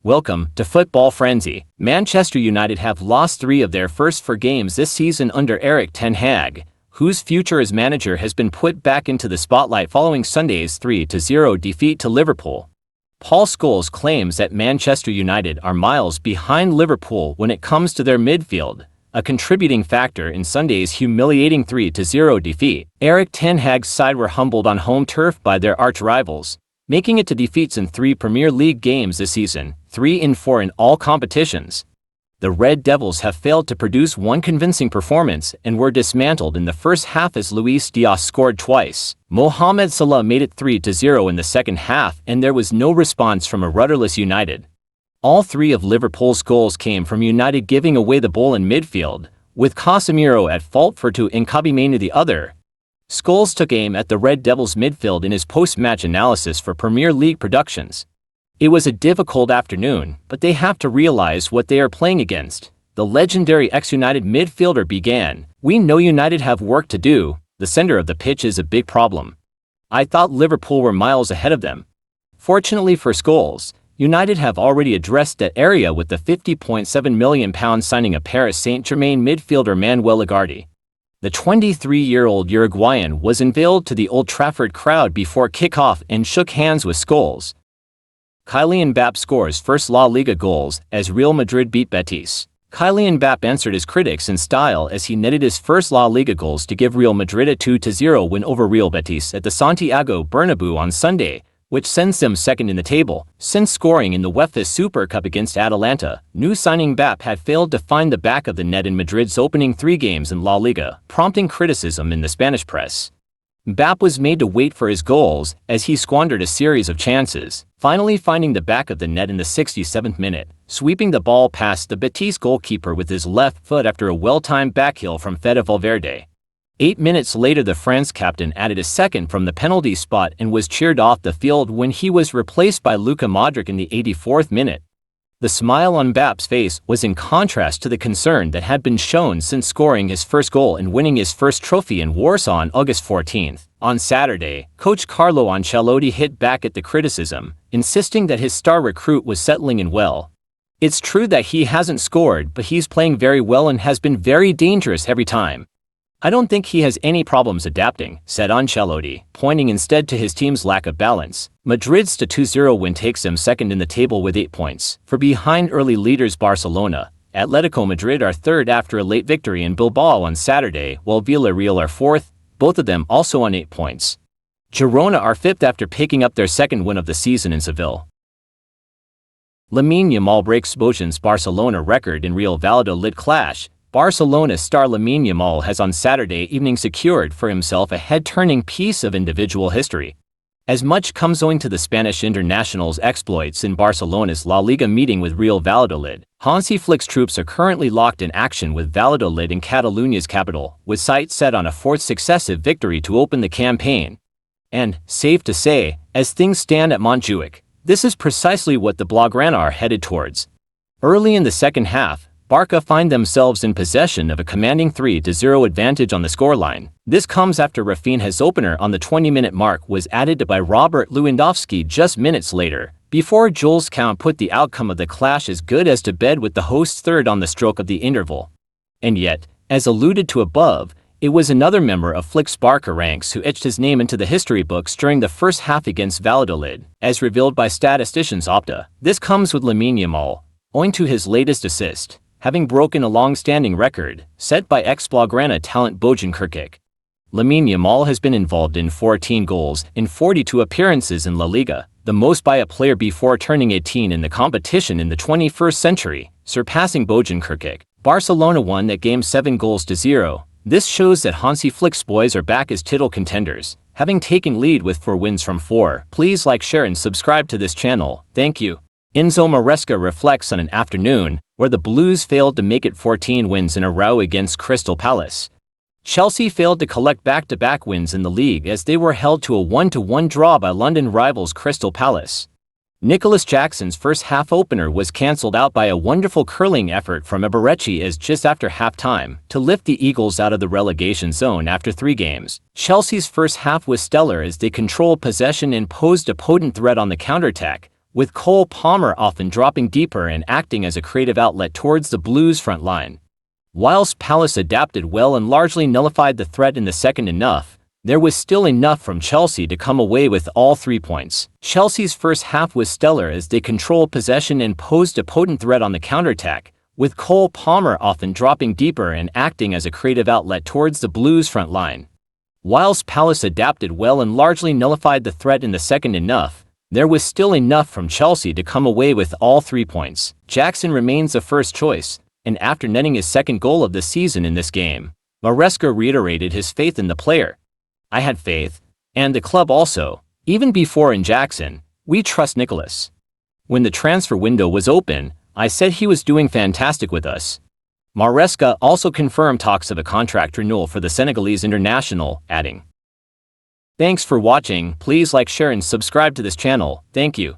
Welcome to Football Frenzy. Manchester United have lost 3 of their first 4 games this season under Erik ten Hag, whose future as manager has been put back into the spotlight following Sunday's 3-0 defeat to Liverpool. Paul Scholes claims that Manchester United are miles behind Liverpool when it comes to their midfield, a contributing factor in Sunday's humiliating 3-0 defeat. Erik ten Hag's side were humbled on home turf by their arch-rivals, making it to defeats in 3 Premier League games this season, 3 in 4 in all competitions. The Red Devils have failed to produce one convincing performance and were dismantled in the first half as Luis Diaz scored twice. Mohamed Salah made it 3-0 in the second half and there was no response from a rudderless United. All 3 of Liverpool's goals came from United giving away the ball in midfield, with Casemiro at fault for 2 and Mbappe the other. Scholes took aim at the Red Devils' midfield in his post-match analysis for Premier League Productions. It was a difficult afternoon, but they have to realize what they are playing against. The legendary ex-United midfielder began. We know United have work to do. The center of the pitch is a big problem. I thought Liverpool were miles ahead of them. Fortunately for Scholes, United have already addressed that area with the £50.7 million signing of Paris Saint-Germain midfielder Manuel Ugarte. The 23-year-old Uruguayan was unveiled to the Old Trafford crowd before kickoff and shook hands with Scholes. Kylian Mbappe scores first La Liga goals as Real Madrid beat Betis. Kylian Mbappe answered his critics in style as he netted his first La Liga goals to give Real Madrid a 2-0 win over Real Betis at the Santiago Bernabeu on Sunday, which sends them second in the table. Since scoring in the UEFA Super Cup against Atalanta, new signing Mbappe had failed to find the back of the net in Madrid's opening 3 games in La Liga, prompting criticism in the Spanish press. Mbappe was made to wait for his goals as he squandered a series of chances, finally finding the back of the net in the 67th minute, sweeping the ball past the Betis goalkeeper with his left foot after a well-timed backheel from Fede Valverde. 8 minutes later the France captain added a second from the penalty spot and was cheered off the field when he was replaced by Luka Modric in the 84th minute. The smile on Mbappe's face was in contrast to the concern that had been shown since scoring his first goal and winning his first trophy in Warsaw on August 14th. On Saturday, coach Carlo Ancelotti hit back at the criticism, insisting that his star recruit was settling in well. It's true that he hasn't scored, but he's playing very well and has been very dangerous every time. I don't think he has any problems adapting, said Ancelotti, pointing instead to his team's lack of balance. Madrid's 2-0 win takes them second in the table with 8 points, for behind early leaders Barcelona. Atletico Madrid are third after a late victory in Bilbao on Saturday, while Villarreal are fourth, both of them also on 8 points. Girona are fifth after picking up their second win of the season in Seville. Lamine Yamal breaks Bojan's Barcelona record in Real Valladolid clash. Barcelona star Lamine Yamal has on Saturday evening secured for himself a head-turning piece of individual history. As much comes owing to the Spanish international's exploits in Barcelona's La Liga meeting with Real Valladolid. Hansi Flick's troops are currently locked in action with Valladolid in Catalonia's capital, with sights set on a 4th successive victory to open the campaign. And, safe to say, as things stand at Montjuic, this is precisely what the Blaugrana are headed towards. Early in the second half, Barca find themselves in possession of a commanding 3-0 advantage on the scoreline. This comes after Rafinha's opener on the 20-minute mark was added by Robert Lewandowski just minutes later, before Jules Kounde put the outcome of the clash as good as to bed with the hosts third on the stroke of the interval. And yet, as alluded to above, it was another member of Flick's Barca ranks who etched his name into the history books during the first half against Valladolid, as revealed by statisticians Opta. This comes with Lamine Yamal, owing to his latest assist, having broken a long-standing record set by ex-Blaugrana talent Bojan Krkic. Lamine Yamal has been involved in 14 goals in 42 appearances in La Liga, the most by a player before turning 18 in the competition in the 21st century, surpassing Bojan Krkic. Barcelona won that game 7-0. This shows that Hansi Flick's boys are back as title contenders, having taken lead with 4 wins from 4. Please like, share and subscribe to this channel. Thank you. Enzo Maresca reflects on an afternoon where the Blues failed to make it 14 wins in a row against Crystal Palace. Chelsea failed to collect back-to-back wins in the league as they were held to a 1-1 draw by London rivals Crystal Palace. Nicholas Jackson's first half opener was cancelled out by a wonderful curling effort from Eberechi as just after half-time to lift the Eagles out of the relegation zone after 3 games. Chelsea's first half was stellar as they controlled possession and posed a potent threat on the counterattack, with Cole Palmer often dropping deeper and acting as a creative outlet towards the Blues' front line. Whilst Palace adapted well and largely nullified the threat in the second half, there was still enough from Chelsea to come away with all 3 points. Chelsea's first half was stellar as they controlled possession and posed a potent threat on the counterattack, with Cole Palmer often dropping deeper and acting as a creative outlet towards the Blues' front line. Whilst Palace adapted well and largely nullified the threat in the second half, there was still enough from Chelsea to come away with all 3 points. Jackson remains the first choice, and after netting his second goal of the season in this game, Maresca reiterated his faith in the player. "I had faith, and the club also. Even before in Jackson, we trust Nicholas. When the transfer window was open, I said he was doing fantastic with us." Maresca also confirmed talks of a contract renewal for the Senegalese international, adding, "Thanks for watching. Please like, share and subscribe to this channel. Thank you."